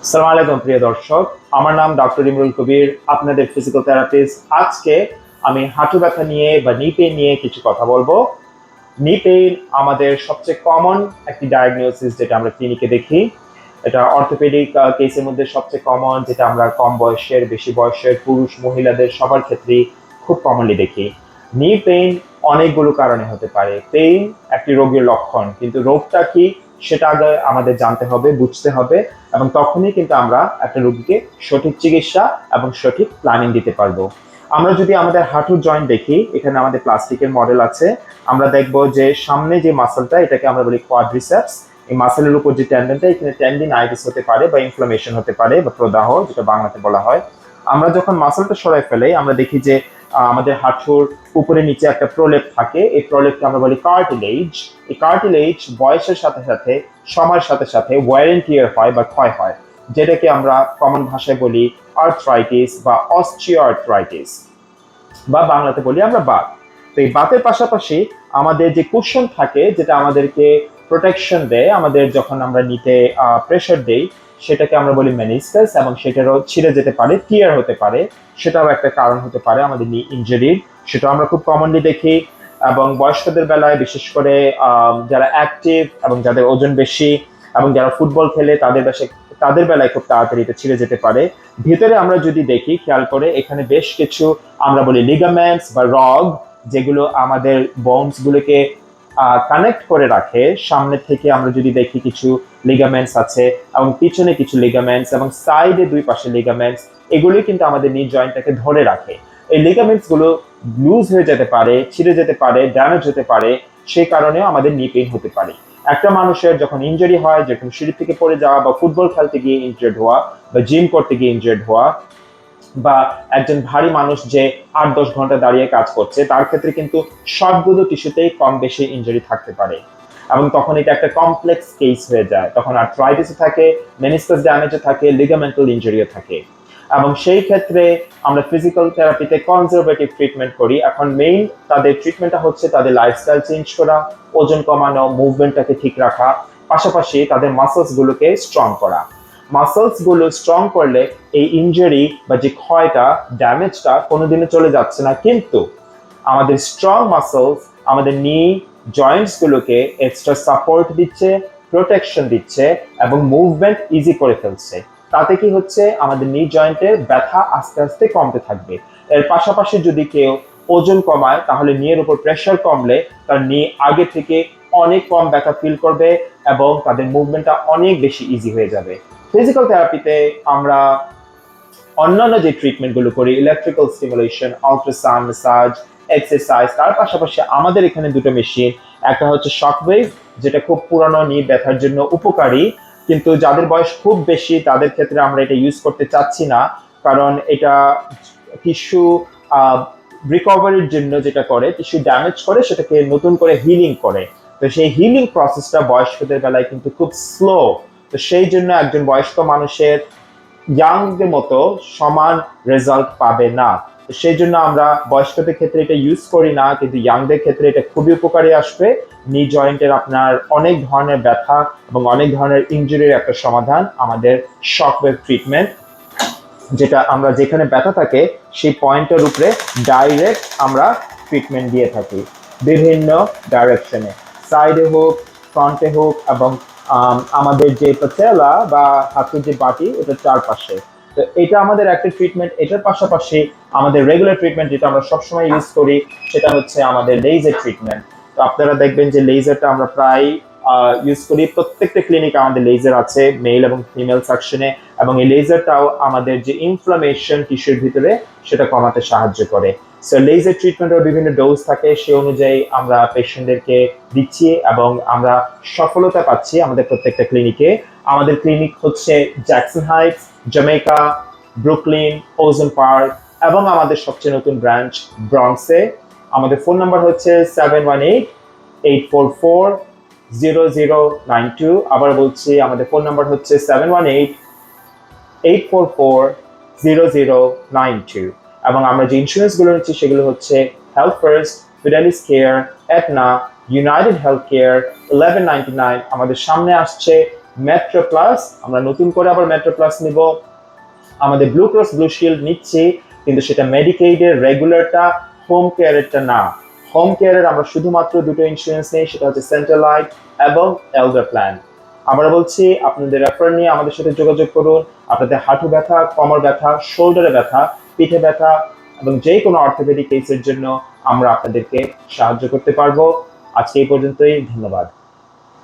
আসসালামু আলাইকুম প্রিয় দর্শক, আমার নাম ডক্টর ইমরুল কবির, আপনাদের ফিজিক্যাল থেরাপিস্ট। আজকে আমি হাঁটু ব্যথা নিয়ে বা নি পেইন নিয়ে কিছু কথা বলবো। নি পেইন আমাদের সবচেয়ে কমন একটি ডায়াগনোসিস যেটা আমরা ক্লিনিকে দেখি। এটা অর্থোপেডিক কেসের মধ্যে সবচেয়ে কমন, যেটা আমরা কম বয়সের, বেশি বয়সের, পুরুষ মহিলাদের সবার ক্ষেত্রেই খুব কমনলি দেখি। নি পেইন অনেকগুলো কারণে হতে পারে। পেইন একটি রোগের লক্ষণ, কিন্তু রোগটা কি সেটা আগে আমাদের জানতে হবে, বুঝতে হবে, এবং তখনই কিন্তু আমরা একটা রোগীকে সঠিক চিকিৎসা এবং সঠিক প্ল্যানিং দিতে পারবো। আমরা যদি আমাদের হাঁটুর জয়েন্ট দেখি, এখানে আমাদের প্লাস্টিকের মডেল আছে। আমরা দেখব যে সামনে যে মাসলটা, এটাকে আমরা বলি কোয়াড্রিসেপস। এই মাসেলের উপর যে টেন্ডনটা, এখানে টেন্ডিনাইটিস হতে পারে বা ইনফ্লামেশন হতে পারে বা প্রদাহ, যেটা বাংলাতে বলা হয়। আমরা যখন মাসলটা সরাই ফেলে আমরা দেখি যে আমাদের হাঁটুর উপরে নিচে একটা প্রলেপ থাকে। এই প্রলেপকে আমরা বলি কার্টিলেজ। এই কার্টিলেজ বয়সের সাথে সাথে, সময়ের সাথে সাথে ওয়্যার এন্ড টিয়ার হয় বা ক্ষয় হয়, যেটাকে আমরা কমন ভাষায় বলি আর্থ্রাইটিস বা অস্টিওআর্থ্রাইটিস, বা বাংলাতে বলি আমরা বাত। তো এই বাতের পাশাপাশি আমাদের যে কুশন থাকে, যেটা আমাদেরকে প্রোটেকশন দেয়, আমাদের যখন আমরা নিতে প্রেশার দেই, সেটাকে আমরা বলি মেনিসকাস, এবং সেটারও ছিঁড়ে যেতে পারে, টিয়ার হতে পারে। সেটাও একটা কারণ হতে পারে আমাদের নি ইনজুরির। সেটাও আমরা খুব কমনলি দেখি। এবং বয়স্কদের বেলায় বিশেষ করে যারা অ্যাক্টিভ এবং যাদের ওজন বেশি এবং যারা ফুটবল খেলে, তাদের বেলায় খুব তাড়াতাড়ি এটা ছিঁড়ে যেতে পারে। ভিতরে আমরা যদি দেখি, খেয়াল করে, এখানে বেশ কিছু আমরা বলি লিগামেন্টস বা রগ, যেগুলো আমাদের বোনস গুলোকে কানেক্ট করে রাখে। সামনে থেকে আমরা যদি দেখি, কিছু লিগামেন্টস আছে, এবং পিছনে কিছু লিগামেন্টস, এবং সাইডে দুই পাশে লিগামেন্টস। এগুলোই কিন্তু আমাদের নি জয়েন্টটাকে ধরে রাখে। এই লিগামেন্টস গুলো লুজ হয়ে যেতে পারে, ছিঁড়ে যেতে পারে, ড্যামেজ হতে পারে। সেই কারণেও আমাদের নি পেইন হতে পারে। একটা মানুষের যখন ইনজুরি হয়, যেরকম সিঁড়ি থেকে পড়ে যাওয়া, বা ফুটবল খেলতে গিয়ে ইনজুর্ড হওয়া, বা জিম করতে গিয়ে ইনজুর্ড হওয়া, বা একজন ভারী মানুষ যে ৮-১০ ঘন্টা দাঁড়িয়ে কাজ করছে, তার ক্ষেত্রে কিন্তু সবগুলো টিস্যুতেই কম বেশি ইনজুরি থাকতে পারে। এবং তখন এটা একটা কমপ্লেক্স কেস হয়ে যায়। তখন আর্থ্রাইটিসও থাকে, মেনিসকাস ড্যামেজও থাকে, লিগামেন্টাল ইনজুরিও থাকে। এবং সেই ক্ষেত্রে আমরা ফিজিক্যাল থেরাপিতে কনজারভেটিভ ট্রিটমেন্ট করি। এখন মেইন তাদের ট্রিটমেন্টটা হচ্ছে তাদের লাইফস্টাইল চেঞ্জ করা, ওজন কমানো, মুভমেন্টটাকে ঠিক রাখা, পাশাপাশি তাদের মাসলস গুলোকে স্ট্রং করা। মাসলস গুলো স্ট্রং করলে এই ইনজুরি বা যে ক্ষয়টা, ড্যামেজটা কোনোদিনও চলে যাচ্ছে না, কিন্তু আমাদের স্ট্রং মাসলস আমাদের নি জয়েন্টস গুলোকে এক্সট্রা সাপোর্ট দিচ্ছে, প্রোটেকশন দিচ্ছে, এবং মুভমেন্ট ইজি করে ফেলছে। তাতে কি হচ্ছে, আমাদের নি জয়েন্টের ব্যথা আস্তে আস্তে কমতে থাকবে। এর পাশাপাশি যদি কেউ ওজন কমায়, তাহলে নিয়ের উপর প্রেশার কমলে তার নি আগে থেকে অনেক কম ব্যথা ফিল করবে, এবং তাদের মুভমেন্টটা অনেক বেশি ইজি হয়ে যাবে। ফিজিক্যাল থেরাপিতে আমরা অন্যান্য যে ট্রিটমেন্টগুলো করি, electrical stimulation, ultrasound, massage, exercise, তার পাশাপাশি আমাদের এখানে দুটো মেশিন। একটা হচ্ছে শকওয়েভ, যেটা খুব পুরানো নি ব্যথার জন্য উপকারী, কিন্তু যাদের বয়স খুব বেশি তাদের ক্ষেত্রে আমরা এটা ইউজ করতে চাচ্ছি না। কারণ এটা টিস্যু রিকভারির জন্য যেটা করে, টিস্যু ড্যামেজ করে সেটাকে নতুন করে হিলিং করে। তো সেই হিলিং প্রসেসটা বয়স্কদের বেলায় কিন্তু খুব স্লো। তো সেই জন্য একজন বয়স্ক মানুষের ইয়াংদের মতো সমান রেজাল্ট পাবে না। সেই জন্য আমরা বয়স্কদের ক্ষেত্রে এটা ইউজ করি না, কিন্তু ইয়াংদের ক্ষেত্রে এটা খুবই উপকারী আসবে। নি জয়েন্টের আপনার অনেক ধরনের ব্যথা এবং অনেক ধরনের ইনজুরির একটা সমাধান আমাদের শকওয়েভ ট্রিটমেন্ট, যেটা আমরা যেখানে ব্যথা থাকে সেই পয়েন্টের উপরে ডাইরেক্ট আমরা ট্রিটমেন্ট দিয়ে থাকি, বিভিন্ন ডাইরেকশনে, সাইডে হোক, ফ্রন্টে হোক, এবং আমাদের যে পাচেলা বা হাতের যে বাটি, এটার চারপাশে। তো এটা আমাদের একটা ট্রিটমেন্ট। এটার পাশাপাশি আমাদের রেগুলার ট্রিটমেন্ট যেটা আমরা সবসময় ইউজ করি, সেটা হচ্ছে আমাদের লেজার ট্রিটমেন্ট। তো আপনারা দেখবেন যে লেজারটা আমরা প্রায় ইউজ করি। প্রত্যেকটা ক্লিনিকে আমাদের লেজার আছে, মেল এবং ফিমেল সেকশনে, এবং এই লেজারটাও আমাদের যে ইনফ্লামেশন টিস্যুর ভিতরে, সেটা কমাতে সাহায্য করে। সো লেজার ট্রিটমেন্টের বিভিন্ন ডোজ থাকে, সেই অনুযায়ী আমরা পেশেন্টদেরকে দিচ্ছি, এবং আমরা সফলতা পাচ্ছি আমাদের প্রত্যেকটা ক্লিনিকে। আমাদের ক্লিনিক হচ্ছে Jackson Heights, Jamaica, Brooklyn, Ozone Park, এবং আমাদের সবচেয়ে নতুন ব্রাঞ্চ ব্রঙ্কসে। আমাদের ফোন নাম্বার হচ্ছে 718-844-0092। আবার বলছি, আমাদের ফোন নাম্বার হচ্ছে 718-844-0092। এবং আমরা যে ইন্স্যুরেন্সগুলো নিচ্ছি সেগুলো হচ্ছে health first, ফিডেলিস care, এটনা, United health care, 1199। আমাদের সামনে আসছে মেট্রো প্লাস, আমরা নতুন করে আবার মেট্রো প্লাস নিব। আমাদের ব্লু ক্রস ব্লু শিল্ড নিচ্ছি, কিন্তু সেটা মেডিকেইডের রেগুলারটা, হোম কেয়ারেরটা না। হোম কেয়ারের আমরা শুধুমাত্র দুটো ইন্স্যুরেন্স নেই, সেটা হচ্ছে সেন্ট্রাল লাইফ এবং এলডার প্ল্যান। আমরা বলছি আপনাদের রেফার নিয়ে আমাদের সাথে যোগাযোগ করুন। আপনাদের হাঁটু ব্যথা, কোমর ব্যথা, শোল্ডারে ব্যথা, পিঠে ব্যথা এবং যে কোনো অর্থোপেডিক কেসের জন্য আমরা আপনাদেরকে সাহায্য করতে পারবো। আজকে এই পর্যন্তই, ধন্যবাদ।